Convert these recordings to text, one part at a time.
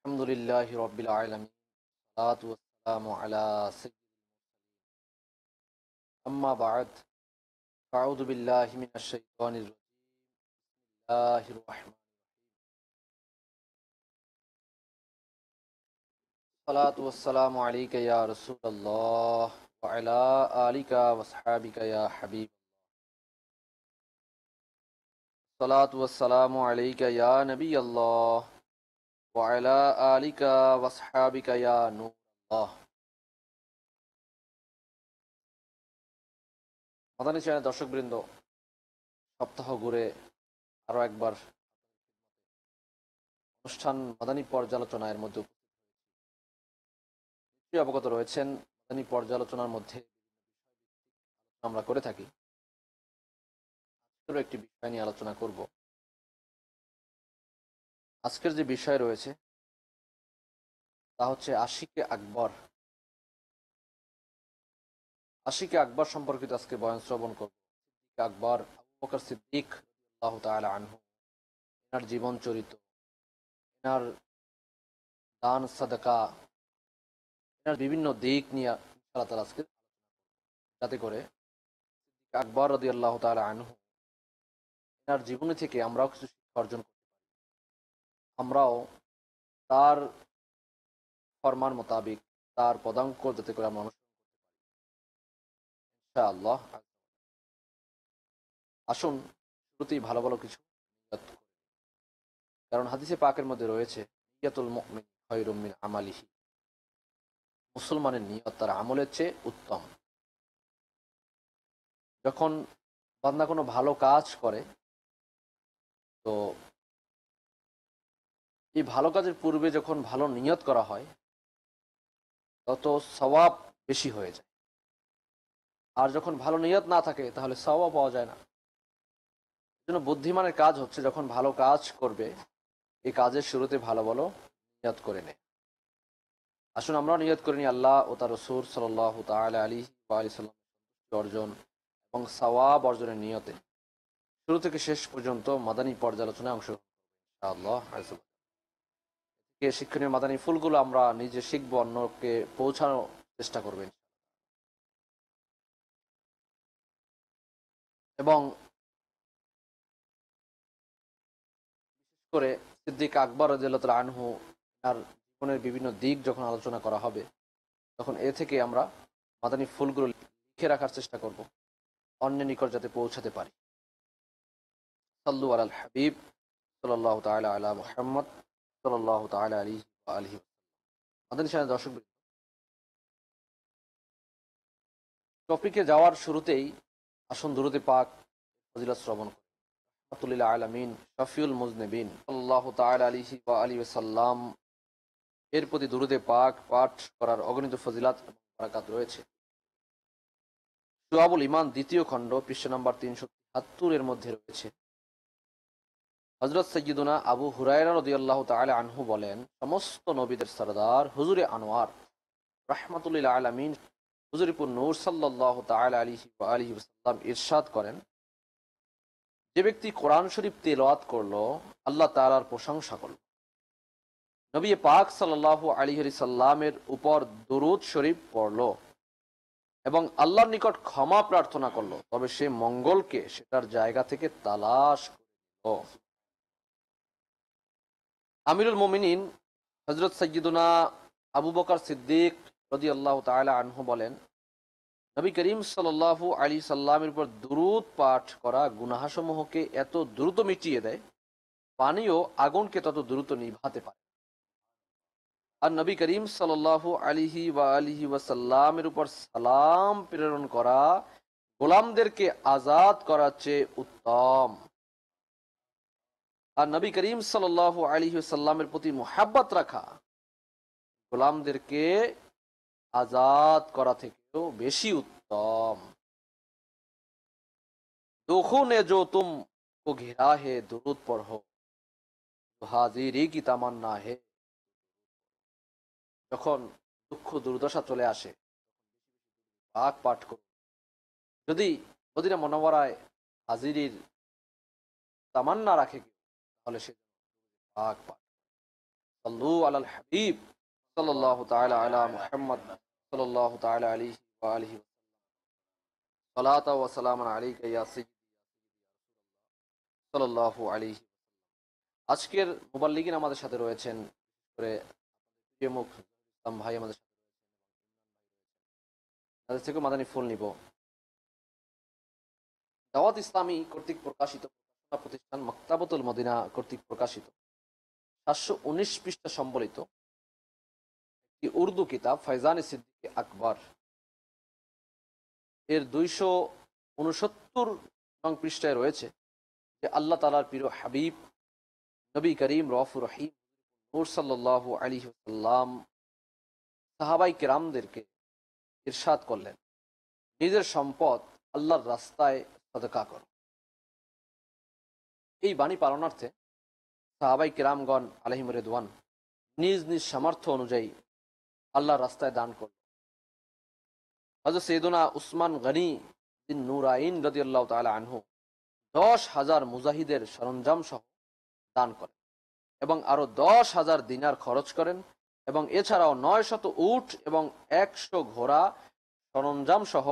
আলহামদুলিল্লাহি রাব্বিল আলামিন সালাতু ওয়াসসালামু আলা আম্মা বা'দ আউযু বিল্লাহি মিনাশ শাইতানির বিসমিল্লাহির রাহমানির সালাতু ওয়াসসালামু আলাইকা ইয়া রাসূলুল্লাহ ওয়া আলা আলিকা ওয়া আসহাবিকা ইয়া হাবিব সালাতু ওয়াসসালামু আলাইকা ইয়া নবিয়াল্লাহ ওয়া আলা আলিকা ওয়া আসহাবিকা ইয়া নূরাল্লাহ। মাদানী চ্যানেল দর্শকবৃন্দ, সপ্তাহ ঘুরে আরো একবার অনুষ্ঠান মাদানী পর্যালোচনার মধ্যে নিশ্চয়ই অবগত রয়েছেন। মাদানী পর্যালোচনার মধ্যে আমরা করে থাকি। আজকেরও একটি বিষয় নিয়ে আলোচনা করব। আজকের যে বিষয় রয়েছে তা হচ্ছে আশিকে আকবর। আশিকে আকবর সম্পর্কিত আজকে বয়ান শ্রবণ করব। সিদ্দিক আকবর আবু বকর সিদ্দিক রাদিয়াল্লাহু তাআলা আনহু, এনার জীবন চরিত্র, এনার দান সাদাকা, এনার বিভিন্ন দিক নিয়ে আল্লাহ তাআলা আজকে, যাতে করে সিদ্দিক আকবর রাদিয়াল্লাহু তাআলা আনহু এনার জীবনী থেকে আমরাও কিছু শিক্ষা অর্জন করতে পারি। আমরাও তার ফরমান মোতাবিক, তার পদাঙ্ক যাতে করে আমরা অনুসরণ করতে পারি ইনশাআল্লাহ। আসুন শুরুতেই ভালো ভালো কিছু নিয়ত করি। কারণ হাদিসে পাকের মধ্যে রয়েছে, নিয়াতুল মুমিন খায়রুম মিন আমালিহি, মুসলমানের নিয়ত তার আমলের চেয়ে উত্তম। যখন বান্দা কোনো ভালো কাজ করে, তো এই ভালো কাজের পূর্বে যখন ভালো নিয়ত করা হয়, তত সওয়াব বেশি হয়ে যায়। আর যখন ভালো নিয়ত না থাকে, তাহলে সওয়াব পাওয়া যায় না। জন্য বুদ্ধিমানের কাজ হচ্ছে, যখন ভালো কাজ করবে, এই কাজের শুরুতে ভালো ভালো নিয়ত করে নেয়। আসুন আমরা নিয়ত করে নিই আল্লাহ ও তার রাসূল সাল্লাল্লাহু তাআলা আলাইহি ওয়া সাল্লাম অর্জন এবং সওয়াব অর্জনের নিয়তে শুরু থেকে শেষ পর্যন্ত মাদানী পর্যালোচনায় অংশগ্রহণ করব ইনশাআল্লাহ। থেকে শিক্ষণীয় মাদানী ফুলগুলো আমরা নিজে শিখব, অন্যকে পৌঁছানোর চেষ্টা করবেন। এবং বিশেষ করে সিদ্দিক আকবর রাদিয়াল্লাহু তাআলা আনহু, তার জীবনের বিভিন্ন দিক যখন আলোচনা করা হবে, তখন এ থেকে আমরা মাদানী ফুলগুলো লিখে রাখার চেষ্টা করব, অন্যের নিকট যাতে পৌঁছাতে পারি। সাল্লু আলাল হাবিব সাল্লাল্লাহু তাআলা আলা মুহাম্মদ সাল্লাল্লাহু তাআলা আলাইহি ওয়া আলিহি। মাদানী চ্যানেল দর্শক, টপিকে যাওয়ার শুরুতেই আসুন দুরূদে পাক ফজিলত শ্রবণ করি। রাহমাতুল্লিল আলামিন শফিউল মুজনিবিন সাল্লাল্লাহু তাআলা আলাইহি ওয়া আলিহি ওয়াসাল্লাম এর প্রতি দুরূদে পাক পাঠ করার অগণিত ফজিলাত এবং বারাকাত রয়েছে। শুআবুল ঈমান দ্বিতীয় খণ্ড পৃষ্ঠা নম্বর 373 এর মধ্যে রয়েছে, হযরত সাইয়্যিদুনা আবু হুরায়রা রাদিয়াল্লাহু তাআলা আনহু বলেন, সমস্ত নবীদের সরদার হুজুরে আনোয়ার রাহমাতুল্লিল আলামিন হুজুরিপুর নূর সাল্লাল্লাহু তাআলা আলাইহি ওয়া আলিহি ওয়াসাল্লাম ইরশাদ করেন, যে ব্যক্তি কোরআন শরীফ তেলাওয়াত করলো, আল্লাহ তাআলার প্রশংসা করল, নবী পাক সাল্লাল্লাহু আলাইহি সাল্লামের উপর দুরূদ শরীফ পড়লো এবং আল্লাহর নিকট ক্ষমা প্রার্থনা করলো, তবে সে মঙ্গলকে সেটার জায়গা থেকে তালাশ করল। আমিরুল মুমিনিন হযরত সাইয়্যিদুনা আবু বকর সিদ্দিক রাদিয়াল্লাহু তাআলা আনহু বলেন, নবী করিম সাল্লাল্লাহু আলাইহি সাল্লামের উপর দুরূদ পাঠ করা গুনাহসমূহকে এত দ্রুত মিটিয়ে দেয়, পানিও আগুনকে তত দ্রুত নিভাতে পারে। আর নবী করিম সাল্লাল্লাহু আলাইহি ওয়া আলিহি ওয়াসাল্লামের উপর সালাম প্রেরণ করা গোলামদেরকে আজাদ করার চেয়ে উত্তম। আর নবী করিম সাল্লাল্লাহু আলাইহি ওয়াসাল্লামের প্রতি মুহাব্বত রাখা গোলামদেরকে আজাদ করা থেকেও বেশি উত্তম। दुखों ने जो तुम को घिरा है दुरूद पढ़ो, तो हाजिरी की तमन्ना है। যখন দুঃখ দুর্দশা চলে আসে, পাক পাঠ করুন। যদি মদিনা মুনাওয়ারায় হাজিরির তামান্না রাখে কেউ, তাহলে সে পাক পাঠ। সাল্লু আলাল হাবিব সাল্লাল্লাহু তাআলা আলা মুহাম্মদ সাল্লাল্লাহু তাআলা আলাইহি ওয়া আলিহি সালাতা ওয়া সালামান আলাইকা ইয়া সাইয়্যিদি সাল্লাল্লাহু আলাইহি। আজকের মুবাল্লিগিন আমাদের সাথে রয়েছেন, করে প্রিয় মুখ ইসলাম ভাই আমাদের সাথে, তাদের থেকে মাদানী ফুল নিব। দাওয়াত ইসলামী কর্তৃক প্রকাশিত প্রকাশনা প্রতিষ্ঠান মাকতাবাতুল মদিনা কর্তৃক প্রকাশিত 719 পৃষ্ঠা সম্বলিত একটি উর্দু কিতাব ফাইজান সিদ্দিক আকবর এর 269 নং পৃষ্ঠায় রয়েছে যে আল্লাহ তাআলার প্রিয় হাবিব নবী করিম রউফুর রহিম নূর সাল্লাল্লাহু আলাইহি ওয়াসাল্লাম সাহাবাই কেরামদেরকে ইরশাদ করলেন, নিজের সম্পদ আল্লাহর রাস্তায় সদকা করো। এই বাণী পালনার্থে সাহাবাই কেরামগণ আলাইহিম রিদওয়ান নিজ নিজ সামর্থ্য অনুযায়ী আল্লাহর রাস্তায় দান করল। হযরত সৈয়দনা উসমান গনি বিন নুরাইন রাদিয়াল্লাহু তাআলা আনহু 10,000 মুজাহিদের সরঞ্জাম সহ দান করেন এবং আরো 10,000 দিনার খরচ করেন এবং এছাড়াও 900 উট এবং 100 ঘোড়া সরঞ্জাম সহ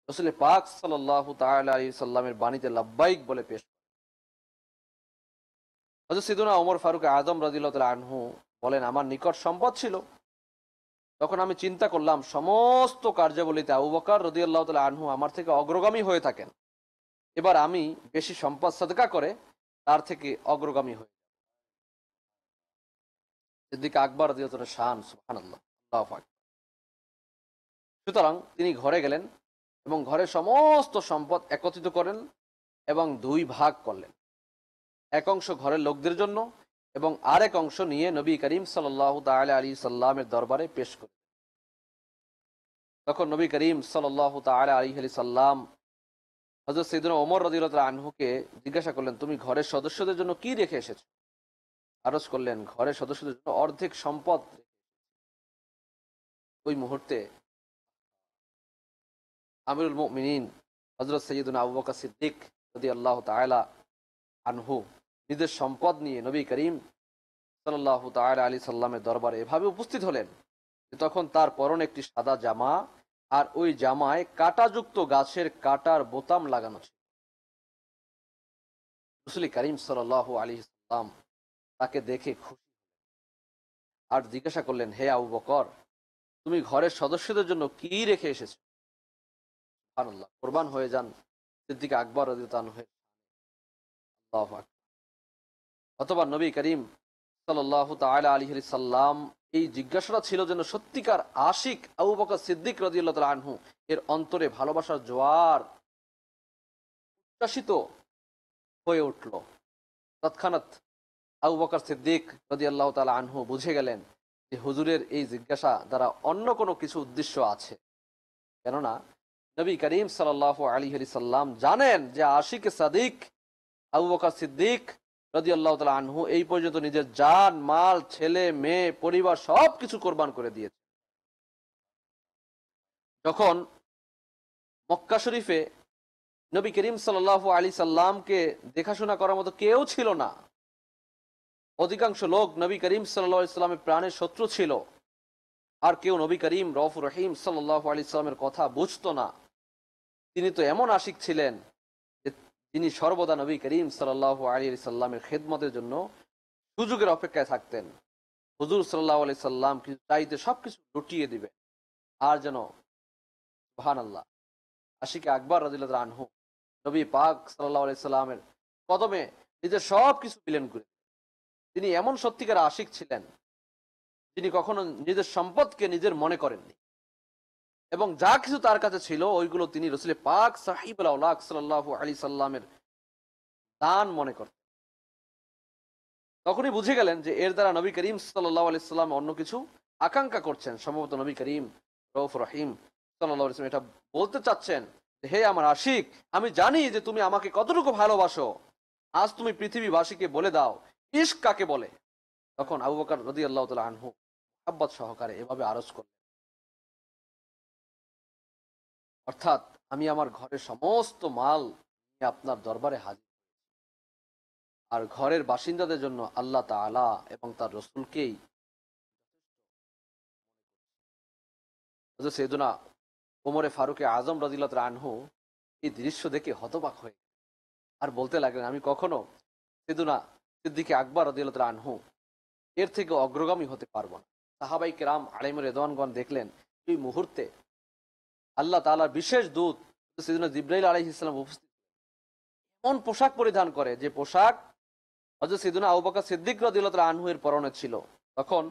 রাসূল পাক সাল্লাল্লাহু তাআলা আলাইহি সাল্লামের বাণীতে লাব্বাইক বলে পেশ করেন। হযরত সৈয়দনা ওমর ফারুক আযম রাদিয়াল্লাহু তাআলা আনহু বলেন, আমার নিকট সম্পদ ছিল, তখন আমি চিন্তা করলাম সমস্ত কার্যাবলীতে আবু বকর রাদিয়াল্লাহু তাআলা আনহু আমার থেকে অগ্রগামী হয়ে থাকেন, এবার আমি বেশি সম্পদ সাদকা করে তার থেকে অগ্রগামী হই। সিদ্দিক আকবর রাদিয়াল্লাহু তাআলা শান, সুবহানাল্লাহ, আল্লাহু আকবার। সুতরাং তিনি ঘরে গেলেন এবং ঘরের সমস্ত সম্পদ একত্রিত করেন এবং 2 ভাগ করলেন। এক অংশ ঘরের লোকদের জন্য এবং আরেক অংশ নিয়ে নবী করিম সাল্লাল্লাহু তাআলা আলাইহি সাল্লামের দরবারে পেশ করেন। তখন নবী করিম সাল্লাল্লাহু তাআলা আলাইহি সাল্লাম হযরত সাইয়েদনা ওমর রাদিয়াল্লাহু তাআলা আনহুকে জিজ্ঞাসা করলেন, তুমি ঘরের সদস্যদের জন্য কি রেখে এসেছো? আরজ করলেন, ঘরের সদস্যদের জন্য অর্ধেক সম্পদ। ওই মুহূর্তে আমিরুল মুমিনিন হযরত সাইয়েদনা আবু বকর সিদ্দিক রাদিয়াল্লাহু তাআলা আনহু নিজের সম্পদ নিয়ে নবী করিম সাল্লাল্লাহু তাআলা আলাইহি সাল্লামের দরবারে এভাবে উপস্থিত হলেন যে তখন তার পরনে একটি সাদা জামা আর ওই জামায় কাঁটাযুক্ত গাছের কাঁটার বোতাম লাগানো ছিল। রাসূল করিম সাল্লাল্লাহু আলাইহি সাল্লাম তাকে দেখে খুশি আর জিজ্ঞাসা করলেন, হে আবু বকর, তুমি ঘরের সদস্যদের জন্য কি রেখে এসেছো? সুবহানাল্লাহ, কুরবান হয়ে যান সিদ্দিক আকবর রাদিয়াল্লাহু আনহু। আল্লাহু আকবার। অথবা নবী করিম সাল্লাল্লাহু তাআলা আলাইহি সাল্লাম এই জিজ্ঞাসাটা ছিল যেন সত্যিকার আশিক আবু বকর সিদ্দিক রাদিয়াল্লাহু তাআলা আনহু এর অন্তরে ভালোবাসার জোয়ার উচ্ছ্বাসিত হয়ে উঠল। তৎক্ষণাৎ আবু বকর সিদ্দিক রাদিয়াল্লাহু তাআলা আনহু বুঝে গেলেন যে হুজুরের এই জিজ্ঞাসা দ্বারা অন্য কোনো কিছু উদ্দেশ্য আছে, কেননা নবী করিম সাল্লাল্লাহু আলাইহি সাল্লাম জানেন যে আশিক সাদিক আবু বকর সিদ্দিক রাদিয়াল্লাহু তাআলা আনহু এই পর্যন্ত নিজের জান মাল ছেলে মেয়ে পরিবার সবকিছু কোরবান করে দিয়েছে। যখন মক্কা শরীফে নবী করিম সাল্লাল্লাহু আলাইহি সাল্লামকে দেখাশোনা করার মতো কেউ ছিল না, অধিকাংশ লোক নবী করিম সাল্লাল্লাহু আলাইহি সাল্লামের প্রাণের শত্রু ছিল, আর কেউ নবী করিম রউফুর রহিম সাল্লাল্লাহু আলাইহি সাল্লামের কথা বুঝতো না। তিনি তো এমন আশিক ছিলেন যে তিনি সর্বদা নবী করিম সাল্লাল্লাহু আলাইহি সাল্লামের খেদমতের জন্য সুযোগের অপেক্ষায় থাকতেন। হুজুর সাল্লাল্লাহু আলাইহি সাল্লাম কিছু চাইতে সবকিছু লুটিয়ে দিবে, আর যেন সুবহানাল্লাহ আশিক আকবর রাদিয়াল্লাহু তাআলা আনহু নবী পাক সাল্লাল্লাহু আলাইহি সাল্লামের কদমে নিজের সবকিছু বিলীন করে। তিনি এমন সত্যিকার আশিক ছিলেন যিনি কখনো নিজের সম্পদকে নিজের মনে করেননি এবং যা কিছু তার কাছে ছিল ওইগুলো তিনি রাসূল পাক সাহিবুল আওলাক সাল্লাল্লাহু আলাইহি সাল্লামের দান মনে করতেন। তখনই বুঝে গেলেন যে এর দ্বারা নবী করিম সাল্লাল্লাহু আলাইহি সাল্লাম অন্য কিছু আকাঙ্ক্ষা করছেন। সম্ভবত নবী করিম রউফুর রহিম সাল্লাল্লাহু আলাইহি সাল্লাম এটা বলতে চাচ্ছেন যে হে আমার আশিক, আমি জানি যে তুমি আমাকে কতটুকু ভালোবাসো, আজ তুমি পৃথিবীবাসীকে বলে দাও ইশক কাকে বলে। তখন আবু বকর রাদিয়াল্লাহু তাআলা আনহু মুহাব্বত সহকারে এভাবে আরজ করলেন, অর্থাৎ আমি আমার ঘরের সমস্ত মাল নিয়ে আপনার দরবারে হাজির, আর ঘরের বাসিন্দাদের জন্য আল্লাহ তাআলা এবং তার রসুলকেই। হযরত সাইয়েদুনা ওমরে ফারুকে আজম রাদিয়াল্লাহু তাআলা আনহু এই দৃশ্য দেখে হতবাক হয়ে আর বলতে লাগলেন, আমি কখনো সাইয়েদুনা সিদ্দিকে আকবর রাদিয়াল্লাহু তাআলা আনহু এর থেকে অগ্রগামী হতে পারবো না। সাহাবাই কেরাম আলাইহিম রিদওয়ানগণ দেখলেন এই মুহূর্তে আল্লাহ তাআলার বিশেষ দূত সাইয়েদুনা জিবরাইল আলাইহিস সালাম উপস্থিত, এমন পোশাক পরিধান করে যে পোশাক হযরত সাইয়েদুনা আবু বকর সিদ্দিক রাদিয়াল্লাহু তাআলা আনহু এর পরনে ছিল। তখন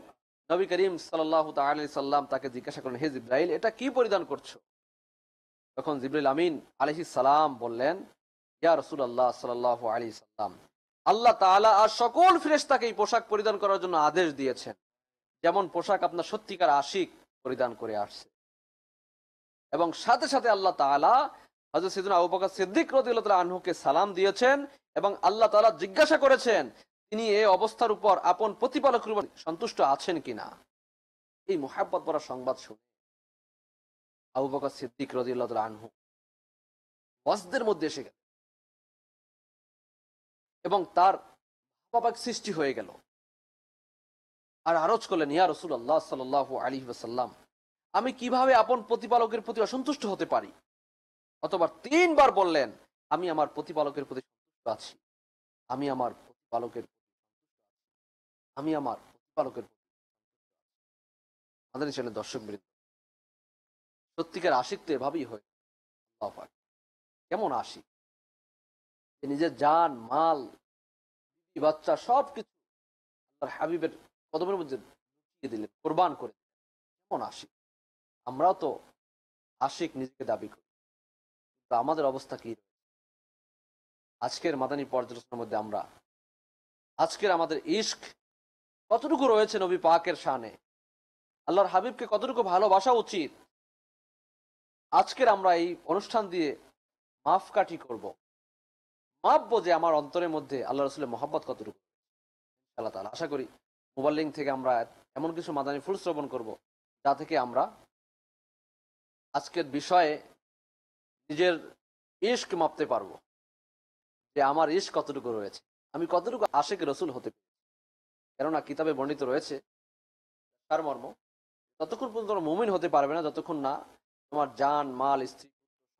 নবী করিম সাল্লাল্লাহু তাআলা আলাইহি সাল্লাম তাকে জিজ্ঞাসা করেন, হে জিবরাইল, এটা কি পরিধান করছো? তখন জিবরাইল আমিন আলাইহিস সালাম বললেন, ইয়া রাসূলুল্লাহ সাল্লাল্লাহু আলাইহি সাল্লাম, আল্লাহ তাআলা আর সকল ফেরেশতাকে এই পোশাক পরিধান করার জন্য আদেশ দিয়েছেন, যেমন পোশাক আপনার সত্যিকার আশিক পরিধান করে আসছে। এবং সাথে সাথে আল্লাহ তাআলা হযরত সাইয়েদুনা আবু বকর সিদ্দিক রাদিয়াল্লাহু তাআলা আনহুকে সালাম দিয়েছেন এবং আল্লাহ তাআলা জিজ্ঞাসা করেছেন তিনি এই অবস্থার উপর আপন প্রতিপালকের উপর সন্তুষ্ট আছেন কিনা। এই মুহাব্বত ভরা সংবাদ শুনে আবু বকর সিদ্দিক রাদিয়াল্লাহু তাআলা আনহু ওয়াজদের মধ্যে এসে গেল এবং তার ভাবাবেগ সৃষ্টি হয়ে গেল আর আরজ করলেন, ইয়া রাসূলুল্লাহ সাল্লাল্লাহু আলাইহি ওয়াসাল্লাম, আমি কিভাবে আপন প্রতিপালকের প্রতি অসন্তুষ্ট হতে পারি? অতঃপর ৩ বার বললেন, আমি আমার প্রতিপালকের প্রতি সন্তুষ্ট আছি, আমি আমার প্রতিপালকের প্রতি সন্তুষ্ট আছি, আমি আমার প্রতিপালকের প্রতি আমাদের চ্যানেল দর্শক বৃন্দ, সত্যিকার আশিক তো এভাবেই হয়। আল্লাহু পাক কেমন আশিক, যে নিজের জান মাল বিবি বাচ্চা সবকিছু আল্লাহর হাবিবের কদমের মধ্যে ঢুকিয়ে দিলেন, কোরবান করে দিলেন। কেমন আশিক! আমরাও তো আশিক নিজেকে দাবি করি, কিন্তু আমাদের অবস্থা কি? আজকের মাদানী পর্যালোচনার মধ্যে আমরা আজকের আমাদের ইশক কতটুকু রয়েছে নবী পাকের শানে, আল্লাহর হাবিবকে কতটুকু ভালোবাসা উচিত, আজকের আমরা এই অনুষ্ঠান দিয়ে মাপকাঠি করব, মাপবো যে আমার অন্তরের মধ্যে আল্লাহ রসুলের মহব্বত কতটুকু। আল্লাহ তাআলা আশা করি মোবাইল লিঙ্ক থেকে আমরা এমন কিছু মাদানী ফুল শ্রবণ করব যা থেকে আমরা আজকের বিষয়ে নিজের ইশক মাপতে পারবো, যে আমার ইশক কতটুকু রয়েছে, আমি কতটুকু আশিক রসুল হতে পারি। কেননা কিতাবে বর্ণিত রয়েছে তার মর্ম, ততক্ষণ পর্যন্ত তোমরা মুমিন হতে পারবে না যতক্ষণ না তোমার জান মাল স্ত্রী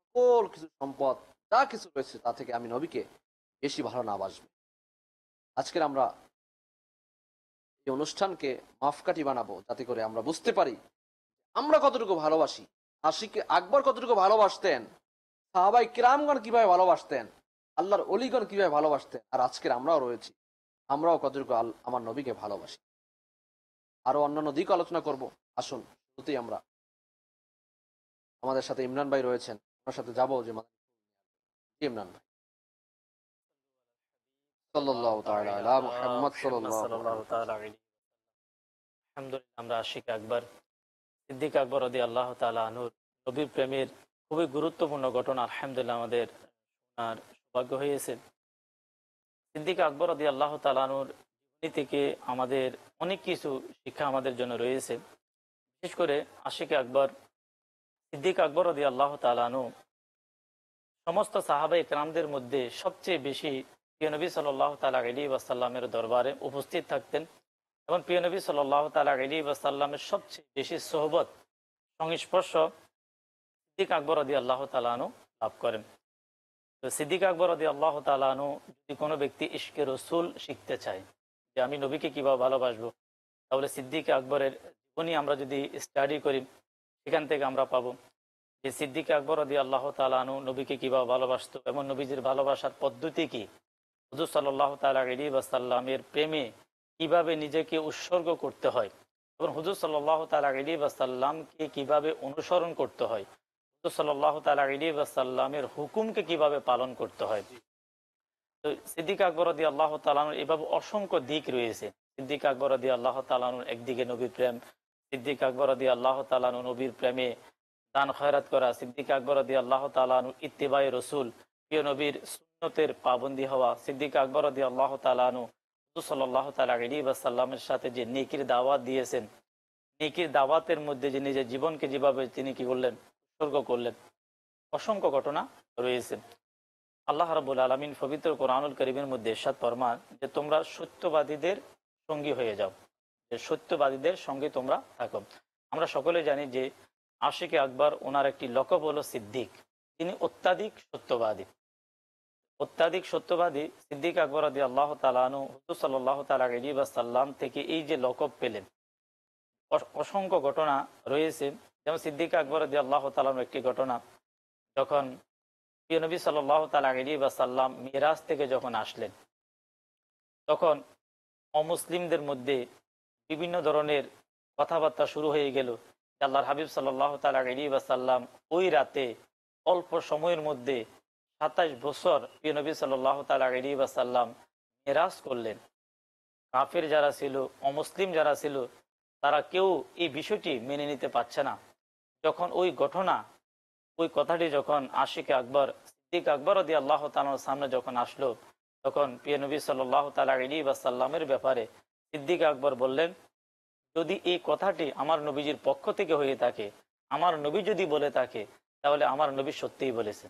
সকল কিছু সম্পদ যা কিছু রয়েছে তা থেকে আমি নবীকে বেশি ভালো না বাসবে। আজকের আমরা এই অনুষ্ঠানকে মাপকাঠি বানাবো যাতে করে আমরা বুঝতে পারি আমরা কতটুকু ভালোবাসি, আশিক আকবর কতটুকু ভালোবাসতেন, সাহাবাই কিরামগণ কিভাবে ভালোবাসতেন, আল্লাহর অলিগণ কিভাবে ভালোবাসতেন, আর আজকের আমরাও রয়েছি, আমরাও কতটুকু আমার নবীকে ভালোবাসি। আরো অন্যান্য দিক আলোচনা করব। আসুন শুরুতেই আমরা আমাদের সাথে ইমরান ভাই রয়েছেন, ওনার সাথে যাবো যে ইমরান ভাই সাল্লাল্লাহু তাআলা আলা মুহাম্মদ সাল্লাল্লাহু তাআলা। আলহামদুলিল্লাহ, আমরা আশিক আকবর সিদ্দিক আকবর রাদিয়াল্লাহু তাআলা আনহুর নবীর প্রেমের খুবই গুরুত্বপূর্ণ ঘটনা আলহামদুলিল্লাহ আমাদের শোনার সৌভাগ্য হয়েছে। সিদ্দিক আকবর রাদিয়াল্লাহু তাআলা আনহুর জীবনী থেকে আমাদের অনেক কিছু শিক্ষা আমাদের জন্য রয়েছে। বিশেষ করে আশিক আকবর সিদ্দিক আকবর রাদিয়াল্লাহু তাআলা আনহু সমস্ত সাহাবায়ে কেরামদের মধ্যে সবচেয়ে বেশি প্রিয় নবী সাল্লাল্লাহু তাআলা আলাইহি ওয়াসাল্লামের দরবারে উপস্থিত থাকতেন এবং প্রিয় নবী সাল্লাল্লাহু তাআলা আলাইহি ওয়াসাল্লামের সবচেয়ে বেশি সোহবত সংস্পর্শ সিদ্দিক আকবর রাদিয়াল্লাহু তাআলা আনহু লাভ করেন। তো সিদ্দিক আকবর রাদিয়াল্লাহু তাআলা আনহু যদি কোনো ব্যক্তি ইশকে রসুল শিখতে চায় যে আমি নবীকে কীভাবে ভালোবাসবো, তাহলে সিদ্দিক আকবরের জীবনী আমরা যদি স্টাডি করি সেখান থেকে আমরা পাবো যে সিদ্দিক আকবর রাদিয়াল্লাহু তাআলা আনহু নবীকে কীভাবে ভালোবাসতো এবং নবীজির ভালোবাসার পদ্ধতি কী, হুজুর সাল্লাল্লাহু তাআলা আলাইহি ওয়াসাল্লামের প্রেমে কিভাবে নিজেকে উৎসর্গ করতে হয় এবং হুজুর সাল্লাল্লাহু তাআলা আলাইহি ওয়াসাল্লামকে কিভাবে অনুসরণ করতে হয়, হুজুর সাল্লাল্লাহু তাআলা আলাইহি ওয়াসাল্লামের হুকুমকে কিভাবে পালন করতে হয়। তো সিদ্দিক আকবর রাদিয়াল্লাহু তাআলা আনহুর এভাবে অসংখ্য দিক রয়েছে। সিদ্দিক আকবর রাদিয়াল্লাহু তাআলা আনহুর একদিকে নবীর প্রেম, সিদ্দিক আকবর রাদিয়াল্লাহু তাআলা আনহু নবীর প্রেমে দান খয়রাত করা, সিদ্দিক আকবর রাদিয়াল্লাহু তাআলা আনহু ইত্তিবায়ে রাসূল প্রিয় নবীর সুন্নতের পাবন্দী হওয়া, সিদ্দিক আকবর রাদিয়াল্লাহু তাআলা আনহু হুজুর সাল্লাল্লাহু তাআলা আলাইহি ওয়াসাল্লামের সাথে যে নেকির দাওয়াত দিয়েছেন, নেকির দাওয়াতের মধ্যে যে নিজের জীবনকে যেভাবে তিনি কি করলেন উৎসর্গ করলেন, অসংখ্য ঘটনা রয়েছে। আল্লাহ রাব্বুল আলামিন পবিত্র কোরআনুল কারীমের মধ্যে ইরশাদ ফরমান যে তোমরা সত্যবাদীদের সঙ্গী হয়ে যাও, যে সত্যবাদীদের সঙ্গে তোমরা থাকো। আমরা সকলে জানি যে আশিকে আকবর ওনার একটি লকব হলো সিদ্দিক। তিনি অত্যাধিক সত্যবাদী। অত্যাধিক সত্যবাদী সিদ্দিক আকবর রাদিয়াল্লাহু তাআলা আনহু হুজুর সাল্লাল্লাহু তাআলা আলাইহি ওয়াসাল্লাম থেকে এই যে লকব পেলেন, অসংখ্য ঘটনা রয়েছে। যেমন সিদ্দিক আকবর রাদিয়াল্লাহু তাআলা আনহু একটি ঘটনা, যখন প্রিয় নবী সাল্লাল্লাহু তাআলা আলাইহি ওয়াসাল্লাম মিরাজ থেকে যখন আসলেন, তখন অমুসলিমদের মধ্যে বিভিন্ন ধরনের কথাবার্তা শুরু হয়ে গেল। আল্লাহর হাবিব সাল্লাল্লাহু তাআলা আলাইহি ওয়াসাল্লাম ওই রাতে অল্প সময়ের মধ্যে ২৭ বছর প্রিয় নবী সাল্লাল্লাহু তাআলা আলাইহি ওয়াসাল্লাম মিরাজ করলেন। কাফির যারা ছিল, অমুসলিম যারা ছিল, তারা কেউ এই বিষয়টি মেনে নিতে পারছে না। যখন ওই ঘটনা, ওই কথাটি যখন আশিকে আকবর সিদ্দিক আকবর রাদিয়াল্লাহু তাআলার সামনে যখন আসলো, তখন প্রিয় নবী সাল্লাল্লাহু তাআলা আলাইহি ওয়াসাল্লামের ব্যাপারে সিদ্দিক আকবর বললেন, যদি এই কথাটি আমার নবীজির পক্ষ থেকে হয়ে থাকে, আমার নবী যদি বলে থাকে, তাহলে আমার নবী সত্যিই বলেছে।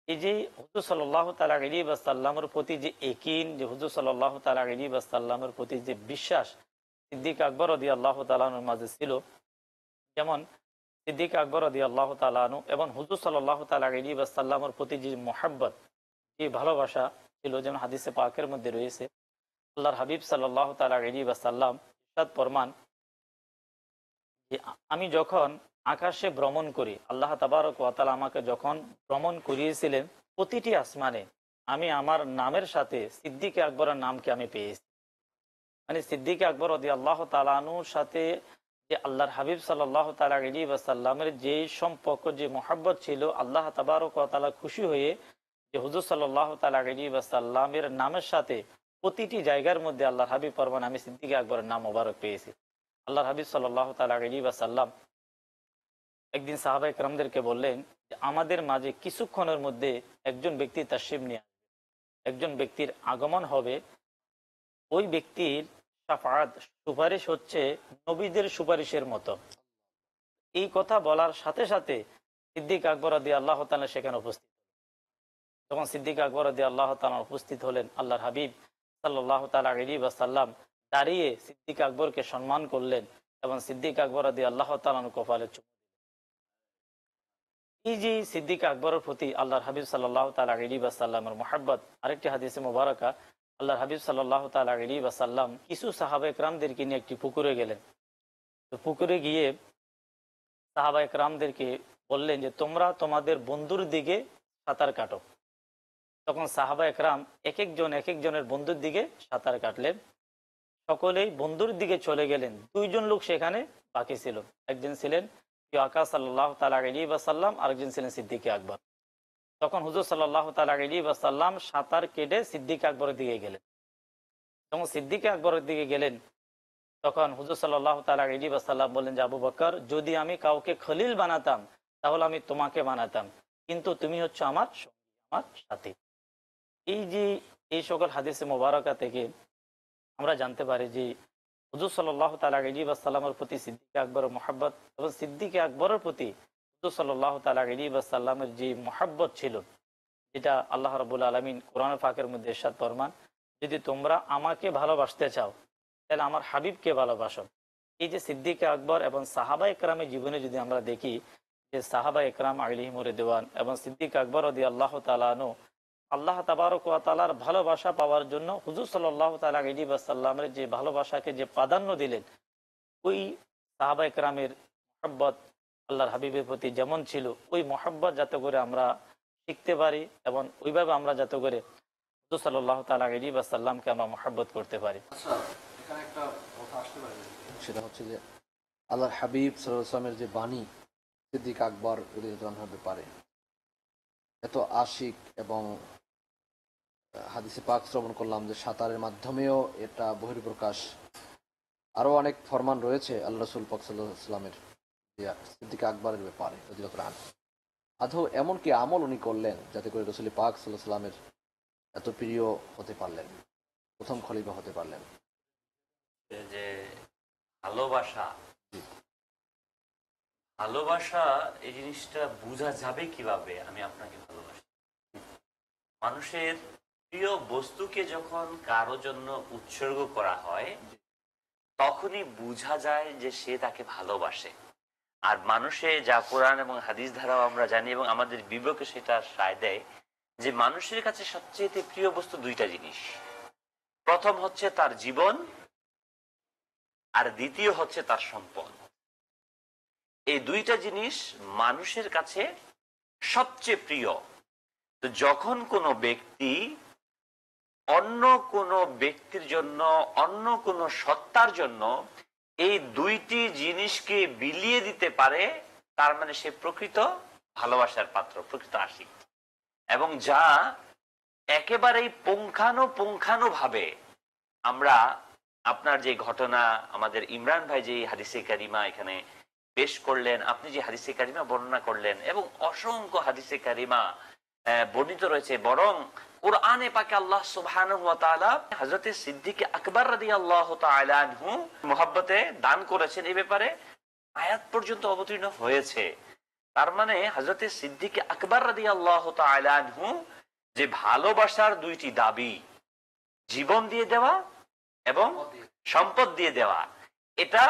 এই যে হুজুর সাল্লাল্লাহু তাআলা আলাইহি ওয়াসাল্লামের প্রতি যে ইয়াকিন, যে হুজুর সাল্লাল্লাহু তাআলা আলাইহি ওয়াসাল্লামের প্রতি যে বিশ্বাস সিদ্দিক আকবর রাদিয়াল্লাহু তাআলা আনহুর মাঝে ছিল, যেমন সিদ্দিক আকবর রাদিয়াল্লাহু তাআলা আনহু এবং হুজুর সাল্লাল্লাহু তাআলা আলাইহি ওয়াসাল্লামের প্রতি যে মুহাব্বত, যে ভালোবাসা ছিল, যেমন হাদিসে পাকের মধ্যে রয়েছে আল্লাহর হাবিব সাল্লাল্লাহু তাআলা আলাইহি ওয়াসাল্লাম ইরশাদ ফরমান যে আমি যখন আকাশে ভ্রমণ করি, আল্লাহ তাবারক ওয়া তাআলা আমাকে যখন ভ্রমণ করিয়েছিলেন, প্রতিটি আসমানে আমি আমার নামের সাথে সিদ্দিক আকবরের নামকে আমি পেয়েছি। মানে সিদ্দিক আকবর রাদিয়াল্লাহু তাআলা আনহুর সাথে যে আল্লাহর হাবিব সাল্লাল্লাহু তাআলা আলাইহি ওয়াসাল্লামের যে সম্পর্ক, যে মহব্বত ছিল, আল্লাহ তাবারক ওয়া তাআলা খুশি হয়ে যে হুজুর সাল্লাল্লাহু তাআলা আলাইহি ওয়াসাল্লামের নামের সাথে প্রতিটি জায়গার মধ্যে আল্লাহর হাবিব ফরমান আমি সিদ্দিক আকবরের নাম মোবারক পেয়েছি। আল্লাহর হাবিব সাল্লাল্লাহু তাআলা আলাইহি ওয়াসাল্লাম একদিন সাহাবায়ে কেরামদেরকে বললেন যে আমাদের মাঝে কিছুক্ষণের মধ্যে একজন ব্যক্তি তাশরিফ নিয়ে আসবে, একজন ব্যক্তির আগমন হবে, ওই ব্যক্তির শাফাআত, সুপারিশ হচ্ছে নবীদের সুপারিশের মতো। এই কথা বলার সাথে সাথে সিদ্দিক আকবর রাদিয়াল্লাহু তাআলা সেখানে উপস্থিত। যখন সিদ্দিক আকবর রাদিয়াল্লাহু তাআলা উপস্থিত হলেন, আল্লাহর হাবিব সাল্লাল্লাহু তাআলা আলাইহি ওয়াসাল্লাম দাঁড়িয়ে সিদ্দিক আকবরকে সম্মান করলেন এবং সিদ্দিক আকবর রাদিয়াল্লাহু তাআলার কপালে চুমু দিলেন। এই যে সিদ্দিক আকবরের প্রতি আল্লাহর হাবিব সাল্লাল্লাহু তাআলা আলাইহি ওয়াসাল্লামের মুহাব্বত, আরেকটি হাদিসে মুবারাকা আল্লাহর হাবিব সাল্লাল্লাহু তাআলা আলাইহি ওয়াসাল্লাম কিছু সাহাবায়ে কেরামদেরকে নিয়ে একটি পুকুরে গেলেন। তো পুকুরে গিয়ে সাহাবায়ে কেরামদেরকে বললেন যে তোমরা তোমাদের বন্ধুর দিকে সাঁতার কাটো। তখন সাহাবায়ে কেরাম এক একজনের বন্ধুর দিকে সাঁতার কাটলেন। সকলেই বন্ধুর দিকে চলে গেলেন। দুইজন লোক সেখানে বাকি ছিল। একজন ছিলেন প্রিয় আকা সাল্লাল্লাহু তাআলা আলাইহি ওয়াসাল্লাম, আরেকজন ছিলেন সিদ্দিক আকবর। তখন হুজুর সাল্লাল্লাহু তাআলা আলাইহি ওয়াসাল্লাম সাঁতার কেটে সিদ্দিক আকবরের দিকে গেলেন। যখন সিদ্দিক আকবরের দিকে গেলেন, তখন হুজুর সাল্লাল্লাহু তাআলা আলাইহি ওয়াসাল্লাম বললেন যে আবু বকর, যদি আমি কাউকে খলিল বানাতাম তাহলে আমি তোমাকে বানাতাম, কিন্তু তুমি হচ্ছে আমার সঙ্গী, আমার সাথী। এই যে এই সকল হাদিসে মোবারকা থেকে আমরা জানতে পারি যে হুজুর সাল্লাল্লাহু তাআলা আলাইহি ওয়াসাল্লামের প্রতি সিদ্দিক আকবরের মুহাব্বত এবং সিদ্দিক আকবরের প্রতি হুজুর সাল্লাল্লাহু তাআলা আলাইহি ওয়াসাল্লামের যে মুহাব্বত ছিল, যেটা আল্লাহ রাব্বুল আলামিন কোরআন পাকের মধ্যে ইরশাদ ফরমান, যদি তোমরা আমাকে ভালোবাসতে চাও তাহলে আমার হাবিবকে ভালোবাসো। এই যে সিদ্দিক আকবর এবং সাহাবায়ে কেরামের জীবনে যদি আমরা দেখি যে সাহাবায়ে কেরাম আলাইহিমুর রিদওয়ান এবং সিদ্দিক আকবর রাদিয়াল্লাহু তাআলা আনহু আল্লাহ তাবারক ওয়া তাআলার ভালোবাসা পাওয়ার জন্য হুজুর সাল্লাল্লাহু তাআলা আলাইহি ওয়াসাল্লামের যে ভালোবাসাকে যে প্রাধান্য দিলেন, ওই সাহাবায়ে কেরামের মুহাব্বত আল্লাহর হাবিবের প্রতি যেমন ছিল, ওই মুহাব্বত যাতে করে আমরা শিখতে পারি এবং ওইভাবে আমরা যাতে করে হুজুর সাল্লাল্লাহু তাআলা আলাইহি ওয়াসাল্লামকে আমরা মুহাব্বত করতে পারি। আচ্ছা, এখানে একটা কথা আসতে পারে, সেটা হচ্ছে যে আল্লাহর হাবিব সাল্লাল্লাহু আলাইহি ওয়াসাল্লামের যে বাণী সিদ্দিক আকবর রাদিয়াল্লাহু আনহু ব্যাপারে এত আশিক, এবং হাদিসে পাক শ্রবণ করলাম যে সাঁতারের মাধ্যমেও এটা বহির্প্রকাশ, আরও অনেক ফরমান রয়েছে আল্লাহ রাসূল পাক সাল্লাল্লাহু আলাইহি ওয়াসাল্লামের সিদ্দিক আকবরের ব্যাপারে রাদিয়াল্লাহু আনহু। আদৌ এমন কি আমল উনি করলেন যাতে করে রাসূল পাক সাল্লাল্লাহু আলাইহি ওয়াসাল্লামের এত প্রিয় হতে পারলেন, প্রথম খলিফা হতে পারলেন? যে ভালোবাসা, ভালোবাসা এই জিনিসটা বোঝা যাবে কিভাবে আমি আপনাকে ভালোবাসি? মানুষের প্রিয় বস্তুকে যখন কারো জন্য উৎসর্গ করা হয় তখনই বোঝা যায় যে সে তাকে ভালোবাসে। আর মানুষে যা কোরআন এবং হাদিস ধারাও আমরা জানি এবং আমাদের বিবেকে সেটা সায় দেয় যে মানুষের কাছে সবচেয়ে প্রিয় বস্তু দুইটা জিনিস। প্রথম হচ্ছে তার জীবন, আর দ্বিতীয় হচ্ছে তার সম্পদ। এই দুইটা জিনিস মানুষের কাছে সবচেয়ে প্রিয়। তো যখন কোনো ব্যক্তি অন্য কোনো ব্যক্তির জন্য, অন্য কোনো সত্তার জন্য এই দুইটি জিনিসকে বিলিয়ে দিতে পারে, তার মানে সে প্রকৃত ভালোবাসার পাত্র, প্রকৃত আশিক। এবং যা একেবারেই পুঙ্খানুপুঙ্খানুভাবে আমরা আপনার যে ঘটনা, আমাদের ইমরান ভাই যে হাদিসে কারিমা এখানে পেশ করলেন, আপনি যে হাদিসে কারিমা বর্ণনা করলেন, এবং অসংখ্য হাদিসে কারিমা বর্ণিত রয়েছে। বরং কুরআনে পাকে আল্লাহ সুবহানাহু ওয়া তাআলা হযরত সিদ্দিক আকবর রাদিয়াল্লাহু তাআলা আনহু মুহাব্বতে দান করেছেন। এই ব্যাপারে আয়াত পর্যন্ত অবতীর্ণ হয়েছে। তার মানে হযরত সিদ্দিক আকবর রাদিয়াল্লাহু তাআলা আনহু যে ভালোবাসার দুইটি দাবি, জীবন দিয়ে দেওয়া এবং সম্পদ দিয়ে দেওয়া, এটা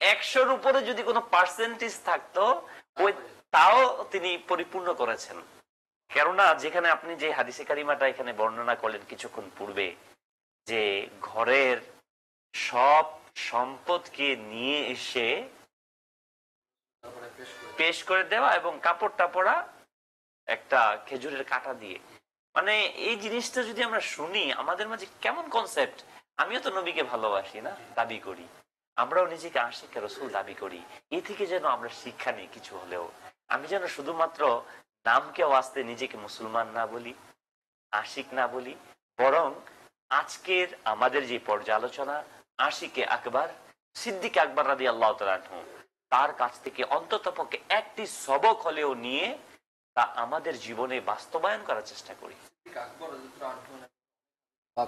100-র উপরে যদি কোনো পার্সেন্টেজ থাকতো ওই তাও তিনি পরিপূর্ণ করেছেন। কেননা যেখানে আপনি যে হাদিসে কারিমাটা এখানে বর্ণনা করলেন কিছুক্ষণ পূর্বে, যে ঘরের সব সম্পদকে নিয়ে এসে পেশ করে দেওয়া এবং কাপড় টাপড়া একটা খেজুরের কাঁটা দিয়ে, মানে এই জিনিসটা যদি আমরা শুনি আমাদের মাঝে কেমন কনসেপ্ট। আমিও তো নবীকে ভালোবাসি না, দাবি করি, আমরাও নিজেকে আশিক রাসূল দাবি করি। এ থেকে যেন আমরা শিক্ষা নিই কিছু হলেও। আমি যেন শুধুমাত্র নামকে ওয়াস্তে নিজেকে মুসলমান না বলি, আশিক না বলি, বরং আজকের আমাদের যে পর্যালোচনা আশিকে আকবর সিদ্দিক আকবর রাদিয়াল্লাহু তাআলা আনহু, তার কাছ থেকে অন্ততপক্ষে একটি সবক হলেও নিয়ে তা আমাদের জীবনে বাস্তবায়ন করার চেষ্টা করি।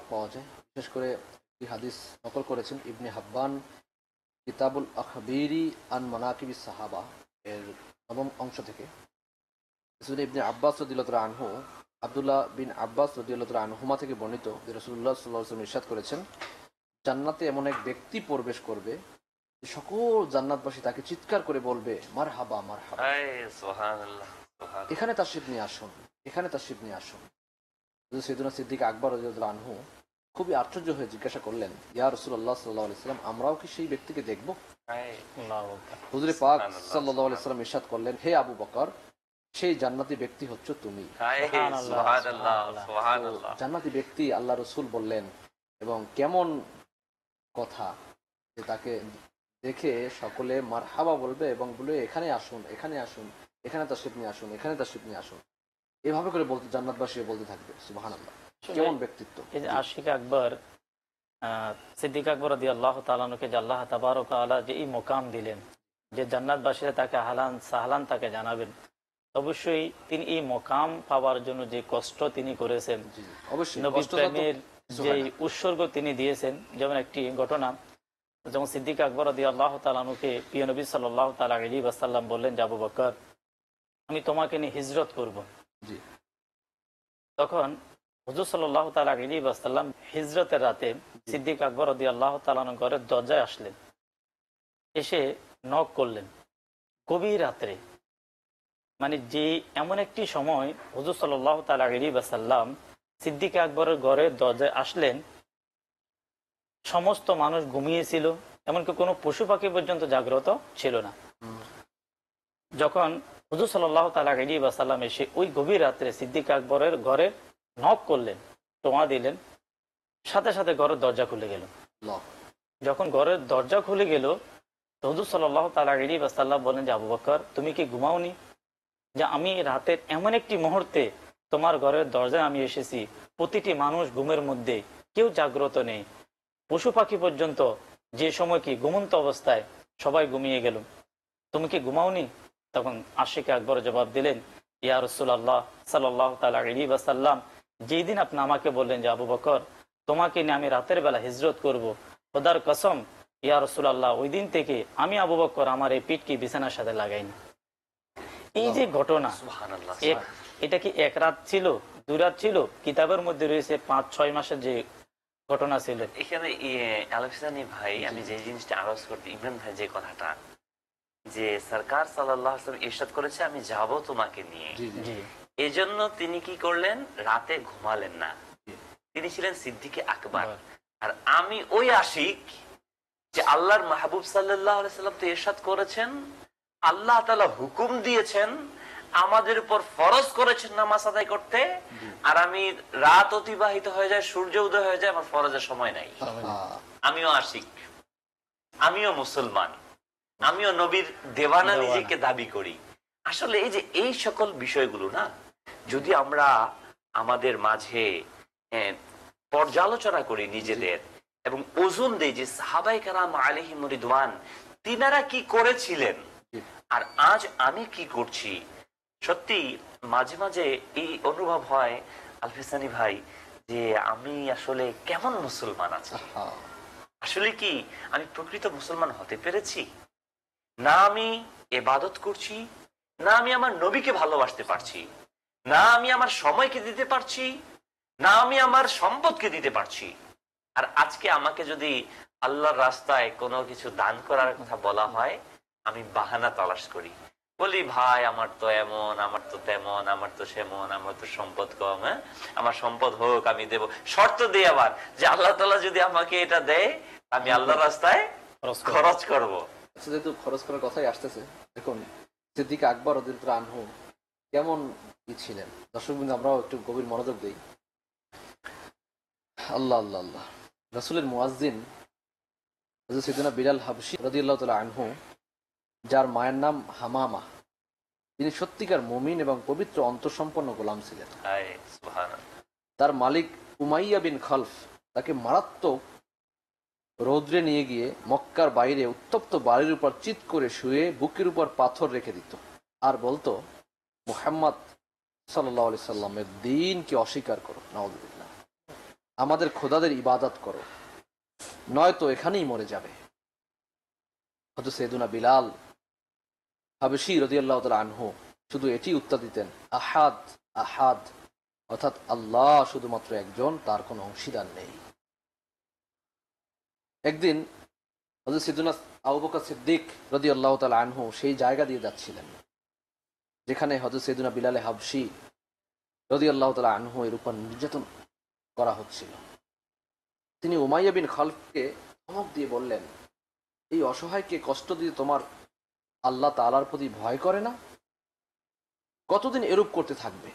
পাওয়া যায়, বিশেষ করে এই হাদিস নকল করেছেন ইবনে হাব্বান কিতাবুল আখবিরি আন মানাকিবিস সাহাবা এর 9ম অংশ থেকে। ইবনে আব্বাস রাদিয়াল্লাহু তাআলা আনহু, আব্দুল্লাহ বিন আব্বাস রাদিয়াল্লাহু তাআলা আনহুমা থেকে বর্ণিত যে রাসূলুল্লাহ সাল্লাল্লাহু আলাইহি ওয়াসাল্লাম ইরশাদ করেছেন, জান্নাতে এমন এক ব্যক্তি প্রবেশ করবে যে সকল জান্নাতবাসী তাকে চিৎকার করে বলবে মারহাবা মারহাবা, সুবহানাল্লাহ, সুবহানাল্লাহ। এখানে তাশরিফ নিয়ে আসুন, এখানে তাশরিফ নিয়ে আসুন। সাইয়েদুনা সিদ্দিক আকবর রাদিয়াল্লাহু আনহু খুবই আশ্চর্য হয়ে জিজ্ঞাসা করলেন, ইয়া রাসূলুল্লাহ সাল্লাল্লাহু আলাইহি ওয়াসাল্লাম, আমরাও কি সেই ব্যক্তিকে দেখব? হুজুর পাক সাল্লাল্লাহু আলাইহি ওয়াসাল্লাম ইরশাদ করলেন, হে আবু বকর, সেই জান্নাতি ব্যক্তি হচ্ছে তুমি। জান্নাতি ব্যক্তি আল্লাহ রাসূল বললেন, এবং কেমন কথা যে তাকে দেখে সকলে মারহাবা বলবে এবং বলবে এখানে আসুন, এখানে আসুন, এখানে তাশরিফ নিয়ে আসুন, এখানে তাশরিফ নিয়ে আসুন, এভাবে করে বলতে জান্নাতবাসী বলতে থাকবে। সুবহানাল্লাহ, কেমন ব্যক্তিত্ব। এই যে আশিক আকবর সিদ্দিক আকবর রাদিয়াল্লাহু তাআলা আনহুকে যে আল্লাহ তাবারক ওয়া তাআলা যে এই মোকাম দিলেন যে জান্নাতবাসীরা তাকে হালান সাহলান তাকে জানাবেন, অবশ্যই তিনি এই মোকাম পাওয়ার জন্য যে কষ্ট তিনি করেছেন, অবশ্যই নবী প্রেমের যে উৎসর্গ তিনি দিয়েছেন। যেমন একটি ঘটনা, যেমন সিদ্দিক আকবর রাদিয়াল্লাহু তাআলা আনহুকে প্রিয় নবী সাল্লাল্লাহু তাআলা আলাইহি ওয়াসাল্লাম বললেন যে আবু বকর, আমি তোমাকে নিয়ে হিজরত করব। তখন হুজুর সাল্লাল্লাহু তাআলা আলাইহি ওয়াসাল্লাম হিজরতের রাতে সিদ্দিক আকবর রাদিয়াল্লাহু তাআলা আনহু ঘরের দরজায় আসলেন, এসে নক করলেন গভীর রাত্রে। মানে যে এমন একটি সময় হুজুর সাল্লাল্লাহু তাআলা আলাইহি ওয়াসাল্লাম সিদ্দিক আকবরের ঘরের দরজায় আসলেন, সমস্ত মানুষ ঘুমিয়েছিল, এমনকি কোনো পশু পাখি পর্যন্ত জাগ্রত ছিল না। যখন হুজুর সাল্লাল্লাহু তাআলা আলাইহি ওয়াসাল্লাম এসে ওই গভীর রাত্রে সিদ্দিক আকবরের ঘরে নক করলেন, টোয়া দিলেন, সাথে সাথে ঘরের দরজা খুলে গেল। যখন ঘরের দরজা খুলে গেল, হুজুর সাল্লাল্লাহু তাআলা আলাইহি ওয়াসাল্লাম বলেন যে আবু বকর, তুমি কি ঘুমাওনি? যে আমি রাতের এমন একটি মুহূর্তে তোমার ঘরের দরজায় আমি এসেছি, প্রতিটি মানুষ ঘুমের মধ্যে, কেউ জাগ্রত নেই, পশু পাখি পর্যন্ত যে সময় কি ঘুমন্ত অবস্থায় সবাই ঘুমিয়ে গেল, তুমি কি ঘুমাওনি? তখন আশিক আকবর জবাব দিলেন, ইয়া রাসূলুল্লাহ সাল্লাল্লাহু তাআলা আলাইহি ওয়াসাল্লাম, যেই দিন আপনি আমাকে বললেন যে আবু বকর তোমাকে নিয়ে আমি রাতের বেলা হিজরত করব, খোদার কসম ইয়া রাসূলুল্লাহ, ওই দিন থেকে আমি আবু বকর আমার এই পিঠকে বিছানার সাথে লাগাইনি। এই যে ঘটনা, এটা কি এক রাত ছিল, 2 রাত ছিল? কিতাবের মধ্যে রয়েছে 5-6 মাসের যে ঘটনা ছিল। এখানে আলফিসানি ভাই, আমি যে জিনিসটা আরজ করতে, ইমরান ভাই যে কথাটা, যে সরকার সাল্লাল্লাহু আলাইহি ওয়াসাল্লাম ইরশাদ করেছে আমি যাব তোমাকে নিয়ে, জি এজন্য তিনি কি করলেন, রাতে ঘুমালেন না। তিনি ছিলেন সিদ্দিকে আকবর। আর আমি ওই আশিক যে আল্লাহর মাহবুব সাল্লাল্লাহু আলাইহি সাল্লাম তো ইরশাদ করেছেন, আল্লাহ তাআলা হুকুম দিয়েছেন, আমাদের উপর ফরজ করেছেন নামাজ আদায় করতে, আর আমি রাত অতিবাহিত হয়ে যায়, সূর্য উদয় হয়ে যায়, আমার ফরজের সময় নাই। আমিও আশিক, আমিও মুসলমান, আমিও নবীর দেওয়ানা নিজেকে দাবি করি। আসলে এই যে এই সকল বিষয়গুলো না, যদি আমরা আমাদের মাঝে পর্যালোচনা করি নিজেদের এবং ওজন দেই যে সাহাবায়ে কেরাম আলাইহিম রিদওয়ান তিনারা কি করেছিলেন আর আজ আমি কি করছি, সত্যি মাঝে মাঝে এই অনুভব হয় আলফিসানি ভাই যে আমি আসলে কেমন মুসলমান আছি। আসলে কি আমি প্রকৃত মুসলমান হতে পেরেছি? না আমি ইবাদত করছি, না আমি আমার নবীকে ভালোবাসতে পারছি, না আমি আমার সময়কে দিতে পারছি, না আমি আমার সম্পদকে দিতে পারছি। আর আজকে আমাকে যদি আল্লাহর রাস্তায় কোনো কিছু দান করার কথা বলা হয়, আমি বাহানা তালাশ করি, বলি ভাই আমার তো এমন, আমার তো তেমন, আমার তো সেমন, আমার তো সম্পদ কম, হ্যাঁ আমার সম্পদ হোক আমি দেব, শর্ত দিই আবার যে আল্লাহ তাআলা যদি আমাকে এটা দেয় আমি আল্লাহর রাস্তায় খরচ করব। যেহেতু খরচ করার কথাই আসতেছে, দেখুন সিদ্দিক আকবর রাদিয়াল্লাহু আনহু কেমন কি ছিলেন, দর্শক বিন্দু আমরাও একটু গভীর মনোযোগ দেই। আল্লাহ আল্লাহ আল্লাহ, রাসূলের মুয়াজ্জিন হযরত সাইয়েদনা বিলাল হাবশী রাদিয়াল্লাহু তাআলা আনহু, যার মায়ের নাম হামামা, তিনি সত্যিকার মুমিন এবং পবিত্র অন্তঃসম্পন্ন গোলাম ছিলেন। তার মালিক উমাইয়া বিন খালফ তাকে মারাত্মক রৌদ্রে নিয়ে গিয়ে মক্কার বাইরে উত্তপ্ত বাড়ির উপর চিৎ করে শুয়ে বুকের উপর পাথর রেখে দিত আর বলতো, মুহাম্মদ সাল্লাল্লাহু আলাইহি সাল্লামের দ্বীনকে অস্বীকার করো, নাউযুবিল্লাহ, আমাদের খোদাদের ইবাদত করো, নয়তো এখানেই মরে যাবে। হযরত সাইয়েদুনা বিলাল হাবশী রাদিয়াল্লাহু তাআলা আনহু শুধু এটি উত্তর দিতেন, আহাদ আহাদ, অর্থাৎ আল্লাহ শুধুমাত্র একজন, তার কোনো অংশীদার নেই। একদিন হযরত সাইয়েদুনা আবু বকর সিদ্দিক রাদিয়াল্লাহু তাআলা আনহু সেই জায়গা দিয়ে যাচ্ছিলেন যেখানে হযরত সাইয়েদুনা বিলাল হাবশী রাদিয়াল্লাহু তাআলা আনহু এর উপর নির্যাতন করা হচ্ছিল। তিনি উমাইয়া বিন খালফকে ধমক দিয়ে বললেন, এই অসহায়কে কষ্ট দিয়ে তোমার আল্লাহ তাআলার প্রতি ভয় করে না? কতদিন এরূপ করতে থাকবে?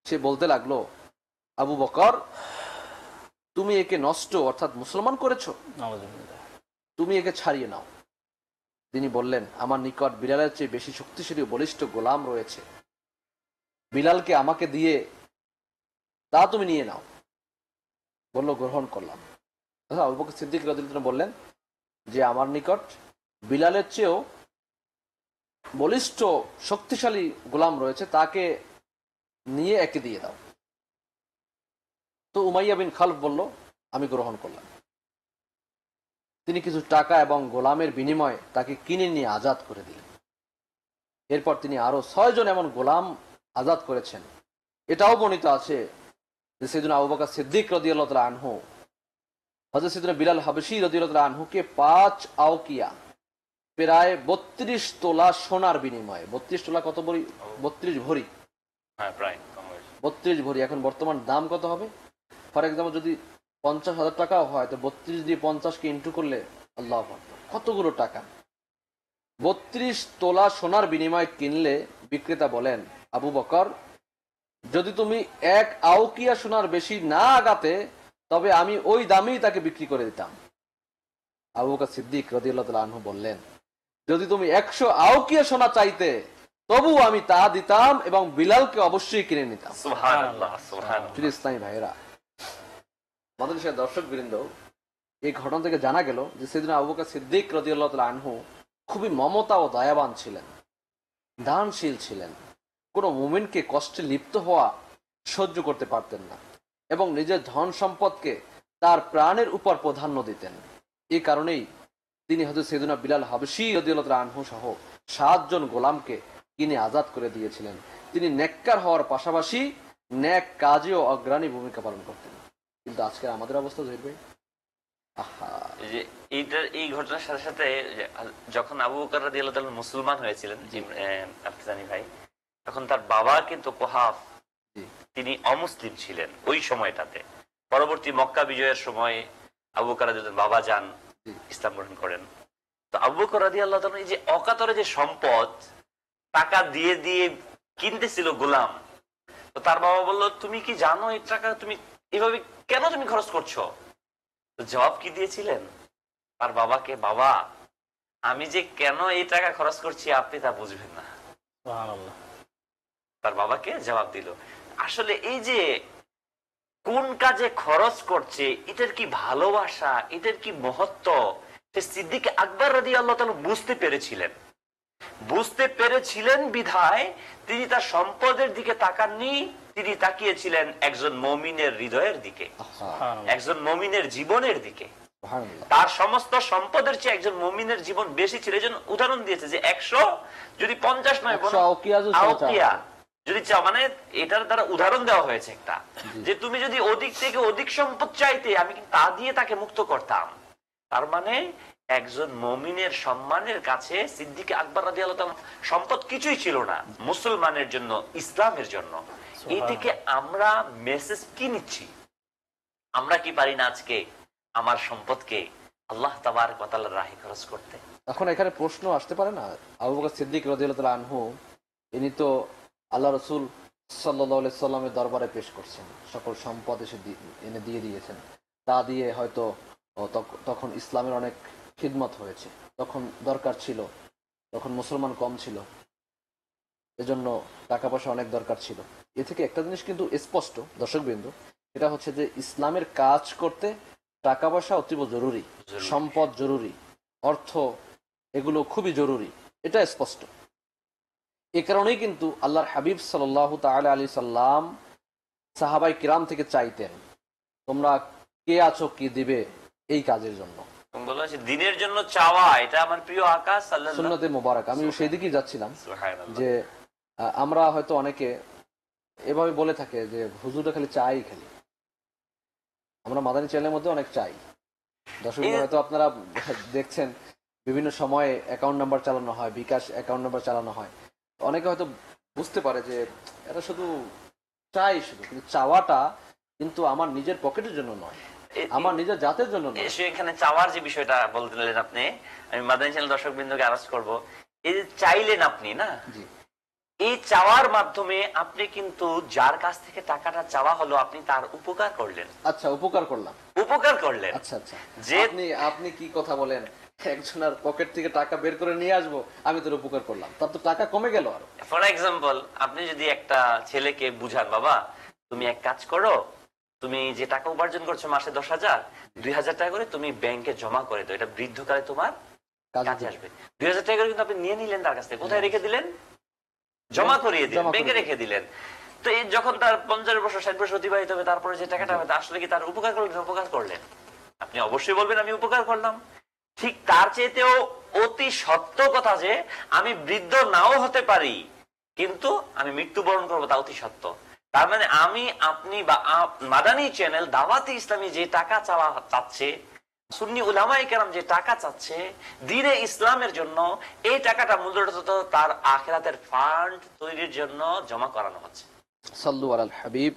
সে বলতে লাগলো, আবু বকর, তুমি একে নষ্ট অর্থাৎ মুসলমান করেছো, তুমি একে ছাড়িয়ে নাও। তিনি বললেন, আমার নিকট বিলালের চেয়ে বেশি শক্তিশালী ও বলিষ্ঠ গোলাম রয়েছে, বিলালকে আমাকে দিয়ে তা তুমি নিয়ে নাও। বলল, গ্রহণ করলাম। আবু বকর সিদ্দিক রাদিয়াল্লাহু আনহু বললেন যে আমার নিকট বিলালের চেয়েও বলিষ্ঠ শক্তিশালী গোলাম রয়েছে, তাকে নিয়ে একে দিয়ে দাও। তো উমাইয়া বিন খালফ বলল, আমি গ্রহণ করলাম। তিনি কিছু টাকা এবং গোলামের বিনিময়ে তাকে কিনে নিয়ে আজাদ করে দিলেন। এরপর তিনি আরো 6 জন এমন গোলাম আজাদ করেছেন। এটাও বর্ণিত আছে যে সাইয়েদুনা আবু বকর সিদ্দিক রাদিয়াল্লাহু তাআলা আনহু হযরত সাইয়েদুনা বিলাল হাবশী রাদিয়াল্লাহু তাআলা আনহুকে 5 আওকিয়া, প্রায় 32 তোলা সোনার বিনিময়ে, 32 তোলা কত ভরি? 32 ভরি, হ্যাঁ প্রায় 32 ভরি। এখন বর্তমান দাম কত হবে? ফর এক্সাম্পল যদি 50,000 টাকাও হয়, তো 32 দিয়ে 50কে ইন্টু করলে আল্লাহু আকবার কতগুলো টাকা। 32 তোলা সোনার বিনিময়ে কিনলে বিক্রেতা বলেন, আবু বকর, যদি তুমি 1 আওকিয়া সোনার বেশি না আগাতে, তবে আমি ওই দামেই তাকে বিক্রি করে দিতাম। আবু বকর সিদ্দিক রাদিয়াল্লাহু তাআলা আনহু বললেন, যদি তুমি 100 আওকিয়া সোনা চাইতে, তবু আমি তা দিতাম এবং বিলালকে অবশ্যই কিনে নিতাম। সুবহানাল্লাহ, সুবহানাল্লাহ। ইসলামী ভাইরা, আমাদের দেশের দর্শক বৃন্দ, এই ঘটনা থেকে জানা গেল যে সাইয়েদুনা আবু বকর সিদ্দিক রাদিয়াল্লাহু তাআলা আনহু খুবই মমতা ও দয়াবান ছিলেন, দানশীল ছিলেন, কোনো মুমিনকে কষ্টে লিপ্ত হওয়া সহ্য করতে পারতেন না এবং নিজের ধন সম্পদকে তার প্রাণের উপর প্রাধান্য দিতেন। এই কারণেই তিনি হযরত সাইয়েদুনা বিলাল হাবশী রাদিয়াল্লাহু তাআলা আনহু সহ 7 জন গোলামকে কিনে আজাদ করে দিয়েছিলেন। তিনি নেককার হওয়ার পাশাপাশি নেক কাজেও অগ্রণী ভূমিকা পালন করতেন। কিন্তু আজকে আমাদের অবস্থা ধরবে, আহা, যে এই ঘটনার সাথে সাথে যখন আবু বকর রাদিয়াল্লাহু তাআলা মুসলমান হয়েছিলেন, আপনি জানি ভাই, তখন তার বাবা কিন্তু কুহাফ, তিনি অমুসলিম ছিলেন ওই সময়টাতে। পরবর্তী মক্কা বিজয়ের সময় আবু বকর রাদিয়াল্লাহু বাবা যান, ইসলাম গ্রহণ করেন। তো আবু বকর রাদিয়াল্লাহু তাআলা এই যে অকাতরে যে সম্পদ টাকা দিয়ে দিয়ে কিনতেছিল গোলাম, তো তার বাবা বলল, তুমি কি জানো এই টাকা তুমি এভাবে কেন তুমি খরচ করছো? তো জবাব কি দিয়েছিলেন তার বাবাকে, বাবা আমি যে কেন এই টাকা খরচ করছি আপনি তা বুঝবেন না। সুবহানাল্লাহ। তার বাবাকে জবাব দিল। আসলে এই যে কোন কাজে খরচ করছে, এটার কি ভালোবাসা, এটার কি মহত্ব, সে সিদ্দিক আকবর রাদিয়াল্লাহু তাআলা বুঝতে পেরেছিলেন বিধায় তিনি তার সম্পদের দিকে তাকাননি, তিনি তাকিয়েছিলেন একজন মুমিনের হৃদয়ের দিকে, একজন মুমিনের জীবনের দিকে। তার সমস্ত সম্পদের চেয়ে একজন মুমিনের জীবন বেশি ছিল। এই জন্য উদাহরণ দিয়েছে যে 100 যদি 50 নয়, আওকিয়া যদি চাও, মানে এটার দ্বারা উদাহরণ দেওয়া হয়েছে একটা, যে তুমি যদি অধিক থেকে অধিক সম্পদ চাইতে, আমি কিন্তু তা দিয়ে তাকে মুক্ত করতাম। তার মানে একজন মুমিনের সম্মানের কাছে সিদ্দিক আকবর রাদিয়াল্লাহু তাআলা সম্পদ কিছুই ছিল না মুসলমানের জন্য, ইসলামের জন্য। এই থেকে আমরা মেসেজ কি নিচ্ছি? আমরা কি পারি না আজকে আমার সম্পদকে আল্লাহ তাবারক ওয়া তাআলার রাহে খরচ করতে? এখন এখানে প্রশ্ন আসতে পারে না, আবু বকর সিদ্দিক রাদিয়াল্লাহু তাআলা আনহু ইনি তো আল্লাহ রাসূল সাল্লাল্লাহু আলাইহি সাল্লামের দরবারে পেশ করছেন, সকল সম্পদ এসে এনে দিয়ে দিয়েছেন। তা দিয়ে হয়তো তখন ইসলামের অনেক খিদমত হয়েছে, তখন দরকার ছিল, তখন মুসলমান কম ছিল, এজন্য টাকা পয়সা অনেক দরকার ছিল। এ থেকে একটা জিনিস কিন্তু স্পষ্ট দর্শকবৃন্দ, এটা হচ্ছে যে ইসলামের কাজ করতে টাকা পয়সা অতীব জরুরি, সম্পদ জরুরি, অর্থ এগুলো খুবই জরুরি, এটা স্পষ্ট। এ কারণেই কিন্তু আল্লাহর হাবিব সাল্লাল্লাহু তাআলা আলাইহি সাল্লাম সাহাবায়ে কিরাম থেকে চাইতেন, তোমরা কে আছো কি দিবে এই কাজের জন্য। দিনের জন্য চাওয়া, এটা আমার প্রিয় আকা সাল্লাল্লাহু সুন্নতে মোবারক। আমি সেই দিকেই যাচ্ছিলাম যে আমরা হয়তো অনেকে এভাবে বলে থাকে যে হুজুরটা খালি চাই, খালি আমরা মাদানী চ্যানেলের মধ্যে অনেক চাই। দর্শক হয়তো আপনারা দেখছেন বিভিন্ন সময়ে অ্যাকাউন্ট নাম্বার চালানো হয়, বিকাশ অ্যাকাউন্ট নাম্বার চালানো হয়, অনেকে হয়তো বুঝতে পারে যে এটা শুধু চাই, শুধু কিন্তু চাওয়াটা কিন্তু আমার নিজের পকেটের জন্য নয়, আমার নিজের জাতের জন্য নয়। এখানে চাওয়ার যে বিষয়টা বললেন আপনি, আমি মাদানী চ্যানেল দর্শকবৃন্দকে আরজ করব, এই যে চাইলেন আপনি না, এই চাওয়ার মাধ্যমে আপনি কিন্তু যার কাছ থেকে টাকাটা চাওয়া হলো, আপনি তার উপকার করলেন। আচ্ছা, উপকার করলাম, উপকার করলেন। আচ্ছা আচ্ছা, যে আপনি কি কথা বলেন, একজনের পকেট থেকে টাকা বের করে নিয়ে আসবো, আমি তোর উপকার করলাম, তার তো টাকা কমে গেল। আর ফর এক্সাম্পল, আপনি যদি একটা ছেলেকে বুঝান, বাবা তুমি এক কাজ করো, তুমি যে টাকা উপার্জন করছো মাসে 10,000, 2,000 টাকা করে তুমি ব্যাংকে জমা করে দাও, এটা বৃদ্ধকালে তোমার কাজে আসবে। 2,000 টাকা করে কিন্তু আপনি নিয়ে নিলেন তার কাছ থেকে, কোথায় রেখে দিলেন? জমা করিয়ে দিলেন, ব্যাংকে রেখে দিলেন। তো এই যখন তার 50 বছর 60 বছর অতিবাহিত হবে, তারপরে যে টাকাটা হবে, আসলে কি তার উপকার করলেন? উপকার করলেন। আপনি অবশ্যই বলবেন আমি উপকার করলাম। ঠিক তার চেয়েতেও অতি সত্য কথা যে আমি বৃদ্ধ নাও হতে পারি, কিন্তু আমি মৃত্যুবরণ করবো, তা অতি সত্য। তার মানে আমি, আপনি বা মাদানী চ্যানেল দাওয়াতে ইসলামী যে টাকা চাওয়া চাচ্ছে, সুন্নি উলামায়ে কেরাম যে টাকা চাচ্ছে দ্বীনে ইসলামের জন্য, এই টাকাটা মূলত তার আখিরাতের ফান্ড তৈরির জন্য জমা করানো হচ্ছে। সাল্লু আলাল হাবিব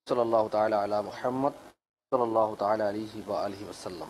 সাল্লাল্লাহু তাআলা আলা মুহাম্মদ সাল্লাল্লাহু তাআলা আলাইহি ওয়া আলিহি ওয়াসাল্লাম।